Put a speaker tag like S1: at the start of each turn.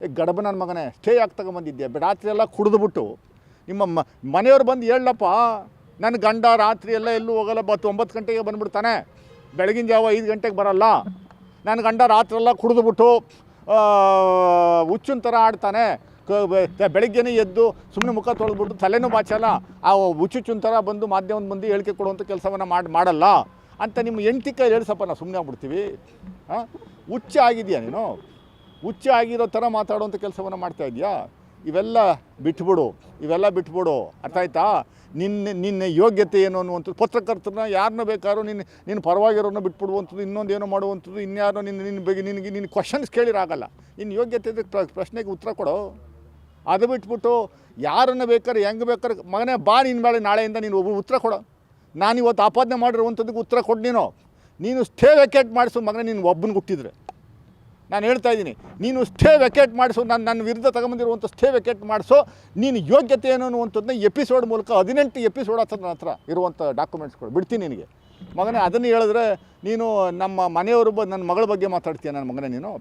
S1: ಗಡಬ ನನ್ನ ಮಗನೇ ಸ್ಟೇ ಆಗಿ ತಗೊಂಬಂದಿದ್ದೆ ರಾತ್ರಿ ಎಲ್ಲ ಕುಡಿದ್ಬಿಟ್ಟು ನಿಮ್ಮ ಮನೆಯವ್ರು ಬಂದು ಹೇಳಪ್ಪ ನನ್ನ ಗಂಡ ರಾತ್ರಿ ಎಲ್ಲ ಎಲ್ಲೂ ಹೋಗಲ್ಲ 9 ಗಂಟೆಗೆ ಬಂದುಬಿಡ್ತಾನೆ, ಬೆಳಗಿನ ಜಾವ 5 ಗಂಟೆಗೆ ಬರಲ್ಲ. ನನ್ನ ಗಂಡ ರಾತ್ರಿ ಎಲ್ಲ ಕುಡಿದ್ಬಿಟ್ಟು ಹುಚ್ಚಿನ ಥರ ಆಡ್ತಾನೆ, ಬೆಳಗ್ಗೆನೇ ಎದ್ದು ಸುಮ್ಮನೆ ಮುಖ ತೊಳೆದ್ಬಿಟ್ಟು ತಲೆನೂ ಬಾಚಲ್ಲ, ಆ ಹುಚ್ಚುಚ್ಚಿನ ಥರ ಬಂದು ಮಾಧ್ಯಮದ ಮುಂದೆ ಹೇಳಿಕೆ ಕೊಡುವಂಥ ಕೆಲಸವನ್ನು ಮಾಡಲ್ಲ ಅಂತ ನಿಮ್ಮ ಹೆಂಡ್ತಿ ಕೈ ಹೇಳ್ಸಪ್ಪ, ನಾವು ಸುಮ್ಮನೆ ಆಗ್ಬಿಡ್ತೀವಿ. ಹುಚ್ಚ ಆಗಿದೆಯಾ ನೀನು? ಹುಚ್ಚ ಆಗಿರೋ ಥರ ಮಾತಾಡುವಂಥ ಕೆಲಸವನ್ನು ಮಾಡ್ತಾಯಿದ್ಯಾ? ಇವೆಲ್ಲ ಬಿಟ್ಬಿಡು, ಅರ್ಥ ಆಯ್ತಾ? ನಿನ್ನ ಯೋಗ್ಯತೆ ಏನು ಅನ್ನುವಂಥದ್ದು, ಪತ್ರಕರ್ತರನ್ನ ಯಾರನ್ನ ಬೇಕಾದ್ರೂ ನಿನ್ನ ಪರವಾಗಿರೋನ್ನ ಬಿಟ್ಬಿಡುವಂಥದ್ದು, ಇನ್ನೊಂದೇನೋ ಮಾಡುವಂಥದ್ದು, ಇನ್ಯಾರೋ ನಿನ್ನ ಬಗ್ಗೆ ನಿನಗೆ ಕ್ವಶನ್ಸ್ ಕೇಳಿರಾಗಲ್ಲ. ನಿನ್ನ ಯೋಗ್ಯತೆ ಪ್ರಶ್ನೆಗೆ ಉತ್ತರ ಕೊಡು. ಅದು ಬಿಟ್ಬಿಟ್ಟು ಯಾರನ್ನು ಬೇಕಾದ್ರೆ ಹೆಂಗೆ ಬೇಕಾದ್ರೆ ಮಗನೇ ಬಾ, ನಿನ್ನ ಬೇಳೆ ನಾಳೆಯಿಂದ ನೀನು ಒಬ್ಬ ಉತ್ತರ ಕೊಡು. ನಾನು ಇವತ್ತು ಆಪಾದನೆ ಮಾಡಿರುವಂಥದ್ದಕ್ಕೆ ಉತ್ತರ ಕೊಡು. ನೀನು ಸ್ಟೇ ವೆಕೇಟ್ ಮಾಡಿಸು ಮಗನೇ, ನೀನು ಒಬ್ಬನಿಗೆ ಹುಟ್ಟಿದ್ರೆ. ನಾನು ಹೇಳ್ತಾ ಇದ್ದೀನಿ, ನೀನು ಸ್ಟೇ ವೆಕೇಟ್ ಮಾಡಿಸು, ನನ್ನ ವಿರುದ್ಧ ತಗೊಂಬಂದಿರುವಂಥ ಸ್ಟೇ ವೆಕೇಟ್ ಮಾಡಿಸು. ನೀನು ಯೋಗ್ಯತೆ ಏನು ಅನ್ನುವಂಥದ್ದನ್ನ ಎಪಿಸೋಡ್ ಮೂಲಕ 18 ಎಪಿಸೋಡ್ ನನ್ನ ಹತ್ರ ಇರುವಂಥ ಡಾಕ್ಯುಮೆಂಟ್ಸ್ಗಳು ಬಿಡ್ತೀನಿ ನಿನಗೆ ಮಗನೇ. ಅದನ್ನು ಹೇಳಿದ್ರೆ ನೀನು ನಮ್ಮ ಮನೆಯವರು ನನ್ನ ಮಗಳ ಬಗ್ಗೆ ಮಾತಾಡ್ತೀಯ ನನ್ನ ಮಗನೇ ನೀನು.